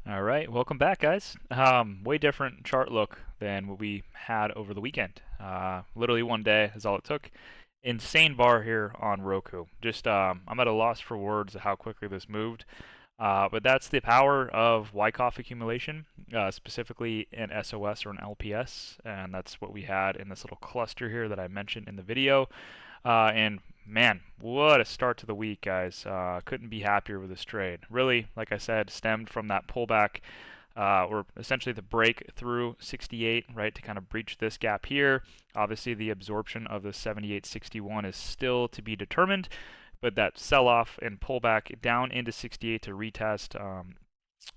All right, welcome back, guys. Way different chart look than what we had over the weekend. Literally one day is all it took. Insane bar here on Roku. Just I'm at a loss for words of how quickly this moved. But that's the power of Wyckoff accumulation, specifically an SOS or an LPS, and that's what we had in this little cluster here that I mentioned in the video. And man, what a start to the week, guys. Couldn't be happier with this trade. Really, like I said, stemmed from that pullback, or essentially the break through 68, right, to kind of breach this gap here. Obviously, the absorption of the 78.61 is still to be determined, but that sell-off and pullback down into 68 to retest.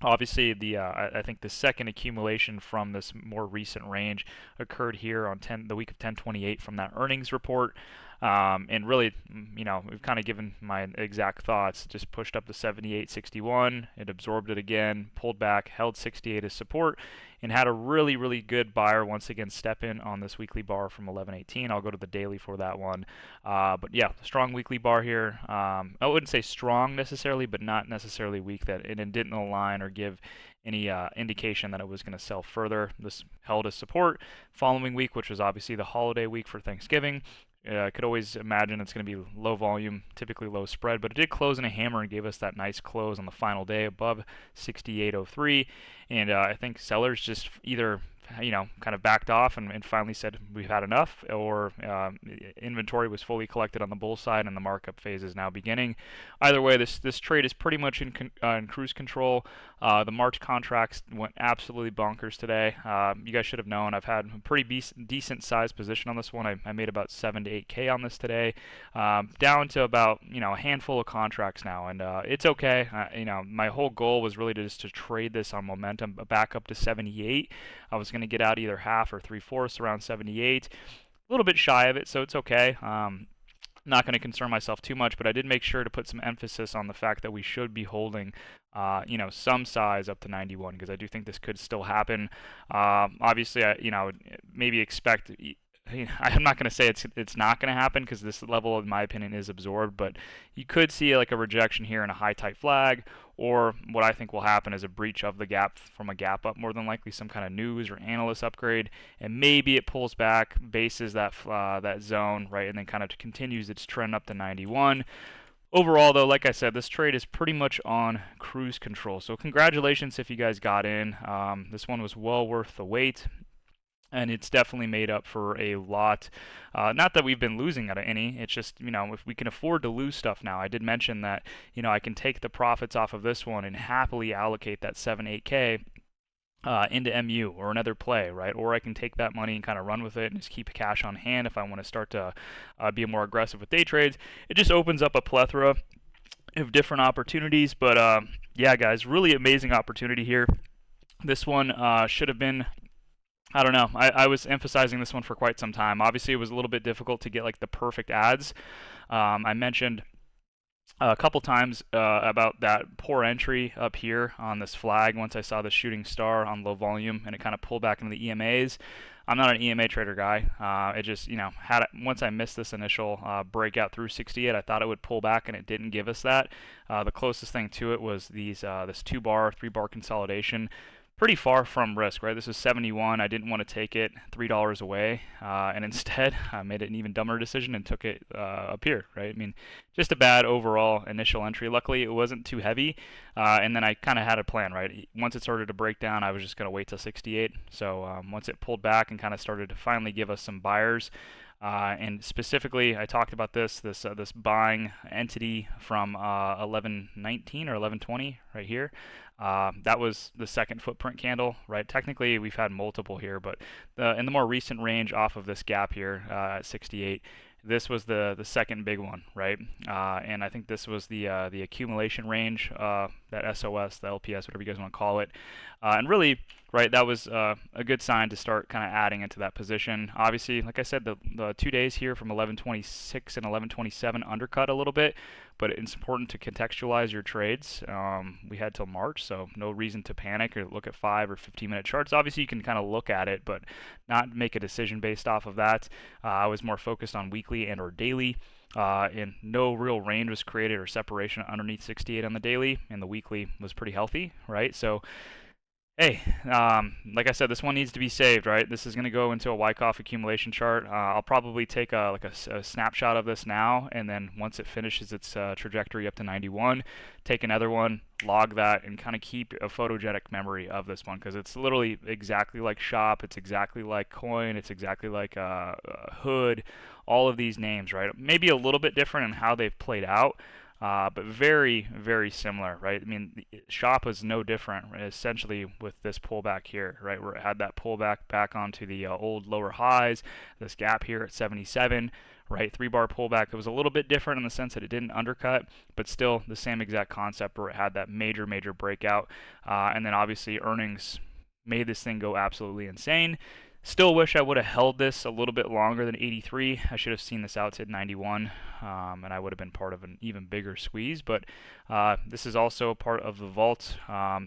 Obviously, I think the second accumulation from this more recent range occurred here on the week of 10/28 from that earnings report. And really, we've kind of given my exact thoughts. Just pushed up to 78.61. It absorbed it again, pulled back, held 68 as support, and had a really, really good buyer once again step in on this weekly bar from 11.18. I'll go to the daily for that one. But yeah, strong weekly bar here. I wouldn't say strong necessarily, but not necessarily weak. That it didn't align or give any indication that it was going to sell further. This held as support. Following week, which was obviously the holiday week for Thanksgiving, I could always imagine it's going to be low volume, typically low spread, but it did close in a hammer and gave us that nice close on the final day above 68.03. And I think sellers just either kind of backed off and finally said we've had enough, or inventory was fully collected on the bull side and the markup phase is now beginning. Either way, this trade is pretty much in cruise control. The March contracts went absolutely bonkers today. You guys should have known I've had a pretty decent sized position on this one. I made about 7 to 8K on this today, down to about a handful of contracts now, and it's okay. My whole goal was really just to trade this on momentum back up to 78. I was going to get out either half or 3/4 around 78. A little bit shy of it, so it's okay. Not going to concern myself too much, but I did make sure to put some emphasis on the fact that we should be holding, some size up to 91, because I do think this could still happen. Obviously, I would maybe expect. I'm not going to say it's not going to happen, because this level, in my opinion, is absorbed, but you could see like a rejection here and a high tight flag, or what I think will happen is a breach of the gap from a gap up, more than likely some kind of news or analyst upgrade, and maybe it pulls back, bases that zone, right, and then kind of continues its trend up to 91. Overall, though, like I said, this trade is pretty much on cruise control. So congratulations if you guys got in. This one was well worth the wait, and it's definitely made up for a lot. Not that we've been losing at any. It's just, if we can afford to lose stuff now. I did mention that, I can take the profits off of this one and happily allocate that 7, 8K into MU or another play, right? Or I can take that money and kind of run with it and just keep cash on hand if I want to start to be more aggressive with day trades. It just opens up a plethora of different opportunities. But yeah, guys, really amazing opportunity here. This one should have been, I don't know. I was emphasizing this one for quite some time. Obviously, it was a little bit difficult to get like the perfect ads. I mentioned a couple times about that poor entry up here on this flag once I saw the shooting star on low volume and it kind of pulled back into the EMAs. I'm not an EMA trader guy. It just, once I missed this initial breakout through 68, I thought it would pull back, and it didn't give us that. The closest thing to it was this 2-bar, 3-bar consolidation. Pretty far from risk, right? This is 71. I didn't want to take it $3 away, and instead I made it an even dumber decision and took it up here, right? I mean, just a bad overall initial entry. Luckily, it wasn't too heavy, and then I kind of had a plan, right? Once it started to break down, I was just going to wait till 68. So once it pulled back and kind of started to finally give us some buyers, and specifically, I talked about this buying entity from 1119 or 1120 right here. That was the second footprint candle, right? Technically, we've had multiple here, but in the more recent range off of this gap here at 68, this was the second big one, right? And I think this was the accumulation range, that SOS, the LPS, whatever you guys want to call it. And really, right, that was a good sign to start kind of adding into that position. Obviously, like I said, the 2 days here from 1126 and 1127 undercut a little bit, but it's important to contextualize your trades. We had till March, so no reason to panic or look at 5 or 15-minute charts. Obviously, you can kind of look at it, but not make a decision based off of that. I was more focused on weekly and or daily. and no real range was created or separation underneath 68 on the daily, and the weekly was pretty healthy, right? So hey, like I said, this one needs to be saved, right? This is going to go into a Wyckoff accumulation chart. I'll probably take a snapshot of this now, and then once it finishes its trajectory up to 91, take another one, log that, and kind of keep a photogenic memory of this one, because it's literally exactly like Shop, it's exactly like Coin, it's exactly like Hood, all of these names, right? Maybe a little bit different in how they've played out, but very, very similar, right? I mean, Shop was no different, right? Essentially with this pullback here, right, where it had that pullback back onto the old lower highs, this gap here at 77, right, 3-bar pullback. It was a little bit different in the sense that it didn't undercut, but still the same exact concept where it had that major, major breakout, and then obviously earnings made this thing go absolutely insane. Still wish I would have held this a little bit longer than 83. I should have seen this out to 91, and I would have been part of an even bigger squeeze. But this is also a part of the vault.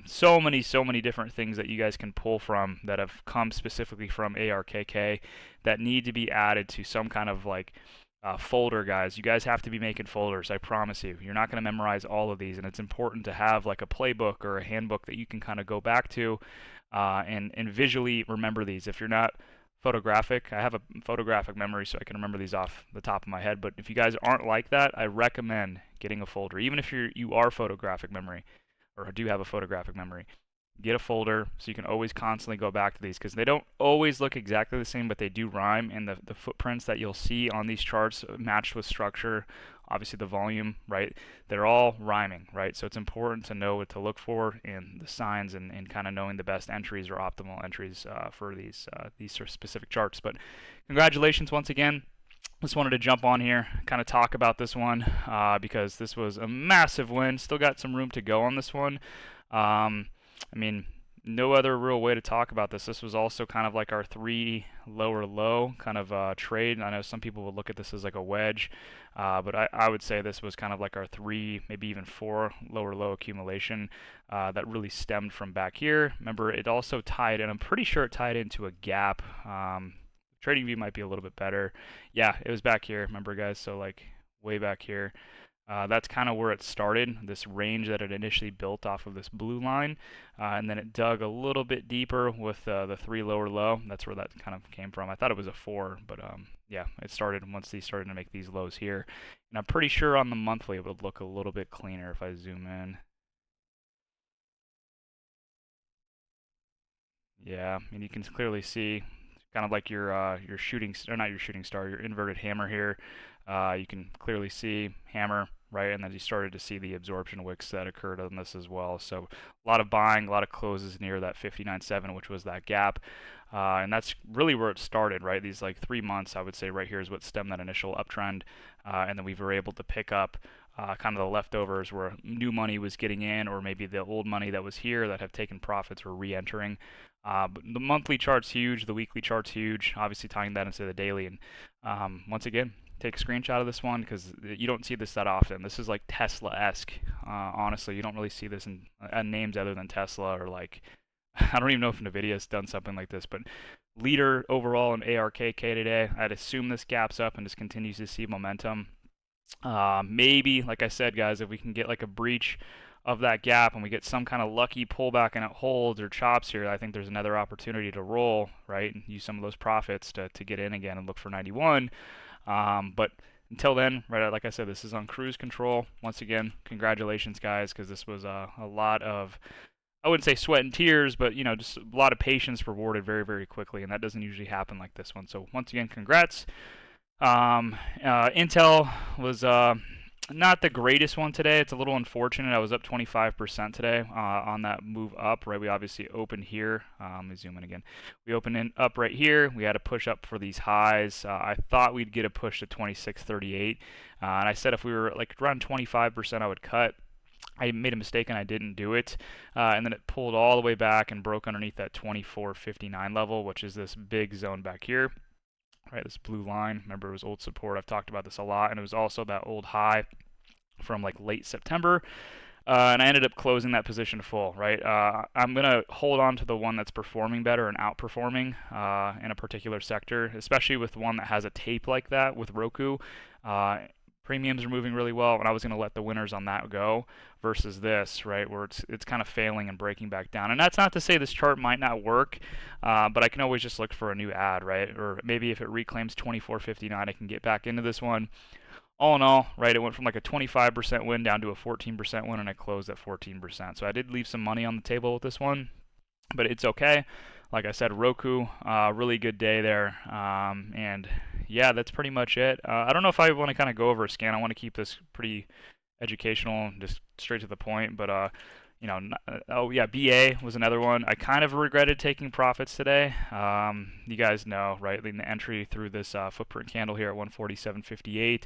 So many different things that you guys can pull from that have come specifically from ARKK that need to be added to some kind of like folder, guys. You guys have to be making folders, I promise you. You're not going to memorize all of these, and it's important to have like a playbook or a handbook that you can kind of go back to and visually remember these. If you're not photographic, I have a photographic memory so I can remember these off the top of my head, but if you guys aren't like that, I recommend getting a folder. Even if you are photographic memory or do have a photographic memory, get a folder so you can always constantly go back to these, because they don't always look exactly the same, but they do rhyme, and the footprints that you'll see on these charts matched with structure, obviously the volume, right, they're all rhyming, right? So it's important to know what to look for in the signs, and kind of knowing the best entries or optimal entries for these sort of specific charts. But congratulations once again. Just wanted to jump on here, kind of talk about this one, because this was a massive win. Still got some room to go on this one. I mean, no other real way to talk about this. This was also kind of like our 3 lower low kind of trade. I know some people would look at this as like a wedge, but I would say this was kind of like our 3, maybe even 4 lower low accumulation that really stemmed from back here. Remember, it also tied in, I'm pretty sure it tied into a gap. Trading view might be a little bit better. Yeah, it was back here, remember guys, so like way back here. That's kind of where it started, this range that it initially built off of this blue line, and then it dug a little bit deeper with the 3 lower low. That's where that kind of came from. I thought it was a 4, but yeah, it started once these started to make these lows here. And I'm pretty sure on the monthly it would look a little bit cleaner if I zoom in. Yeah, and you can clearly see kind of like your shooting, or not your shooting star, your inverted hammer here. You can clearly see hammer, right? And then you started to see the absorption wicks that occurred on this as well. So a lot of buying, a lot of closes near that 59.7, which was that gap. And that's really where it started, right? These like 3 months, I would say right here is what stemmed that initial uptrend. And then we were able to pick up kind of the leftovers where new money was getting in, or maybe the old money that was here that have taken profits were re-entering. But the monthly chart's huge, the weekly chart's huge, obviously tying that into the daily. And once again, take a screenshot of this one, because you don't see this that often. This is like Tesla-esque. Honestly, you don't really see this in names other than Tesla, or like, I don't even know if NVIDIA's done something like this, but leader overall in ARKK today. I'd assume this gaps up and just continues to see momentum. Maybe, like I said, guys, if we can get like a breach of that gap and we get some kind of lucky pullback and it holds or chops here, I think there's another opportunity to roll, right, and use some of those profits to get in again and look for 91. But until then, right, like I said, this is on cruise control. Once again, congratulations, guys, because this was a lot of, I wouldn't say sweat and tears, but, you know, just a lot of patience rewarded very, very quickly, and that doesn't usually happen like this one. So once again, congrats. Intel was not the greatest one today. It's a little unfortunate. I was up 25% today on that move up, right? We obviously opened here. Let me zoom in again. We opened up right here. We had to push up for these highs. I thought we'd get a push to 26.38. And I said if we were like around 25%, I would cut. I made a mistake and I didn't do it. And then it pulled all the way back and broke underneath that 24.59 level, which is this big zone back here. Right, this blue line, remember, it was old support. I've talked about this a lot, and it was also that old high from like late September, and I ended up closing that position full, right? I'm going to hold on to the one that's performing better and outperforming in a particular sector, especially with one that has a tape like that with ROKU. premiums are moving really well, and I was going to let the winners on that go versus this, right, where it's kind of failing and breaking back down. And that's not to say this chart might not work, but I can always just look for a new ad, right? Or maybe if it reclaims 24.59, I can get back into this one. All in all, right, it went from like a 25% win down to a 14% win, and I closed at 14%. So I did leave some money on the table with this one, but it's okay. Like I said, Roku, really good day there. And yeah, that's pretty much it. I don't know if I want to kind of go over a scan. I want to keep this pretty educational, just straight to the point. But oh yeah, BA was another one. I kind of regretted taking profits today. You guys know, right? The entry through this footprint candle here at 147.58.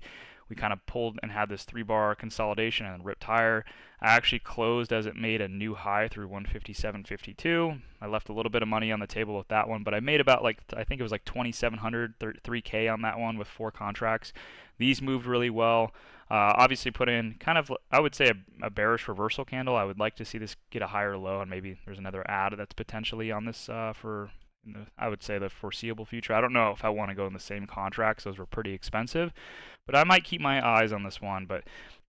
We kind of pulled and had this 3-bar consolidation and ripped higher. I actually closed as it made a new high through 157.52. I left a little bit of money on the table with that one, but I made about I think it was like 2,700, 3K on that one with 4 contracts. These moved really well. Obviously put in kind of, I would say, a bearish reversal candle. I would like to see this get a higher low, and maybe there's another ad that's potentially on this for, I would say, the foreseeable future. I don't know if I want to go in the same contracts. Those were pretty expensive, but I might keep my eyes on this one. But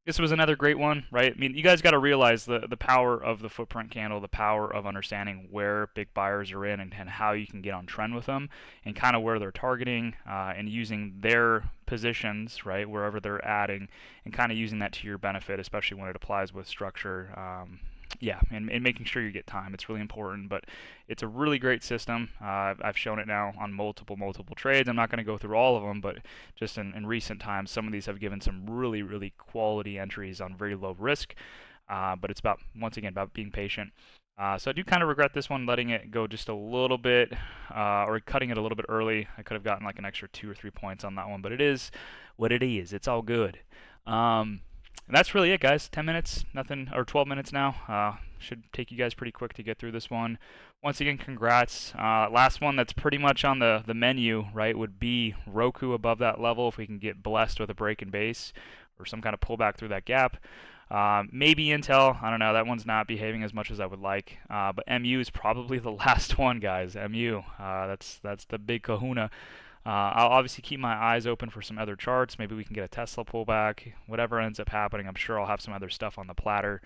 this was another great one, right? I mean, you guys got to realize the power of the footprint candle, the power of understanding where big buyers are in, and how you can get on trend with them, and kind of where they're targeting, and using their positions, right, wherever they're adding, and kind of using that to your benefit, especially when it applies with structure. Yeah, and making sure you get time. It's really important, but it's a really great system. I've shown it now on multiple trades. I'm not going to go through all of them, but just in recent times, some of these have given some really quality entries on very low risk. But it's about, once again, about being patient. So I do kind of regret this one, letting it go just a little bit, or cutting it a little bit early. I could have gotten like an extra 2 or 3 points on that one, but it is what it is. It's all good. And that's really it, guys. 10 minutes, nothing, or 12 minutes now. Should take you guys pretty quick to get through this one. Once again, congrats. Last one that's pretty much on the menu, right, would be Roku above that level if we can get blessed with a break in base or some kind of pullback through that gap. Maybe Intel, I don't know, that one's not behaving as much as I would like. But MU is probably the last one, guys. MU, that's the big kahuna. I'll obviously keep my eyes open for some other charts. Maybe we can get a Tesla pullback. Whatever ends up happening, I'm sure I'll have some other stuff on the platter.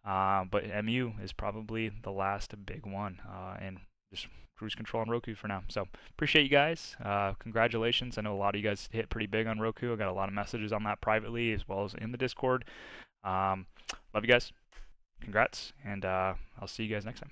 But MU is probably the last big one. And just cruise control on Roku for now. So appreciate you guys. Congratulations. I know a lot of you guys hit pretty big on Roku. I got a lot of messages on that privately as well as in the Discord. Love you guys. Congrats. And I'll see you guys next time.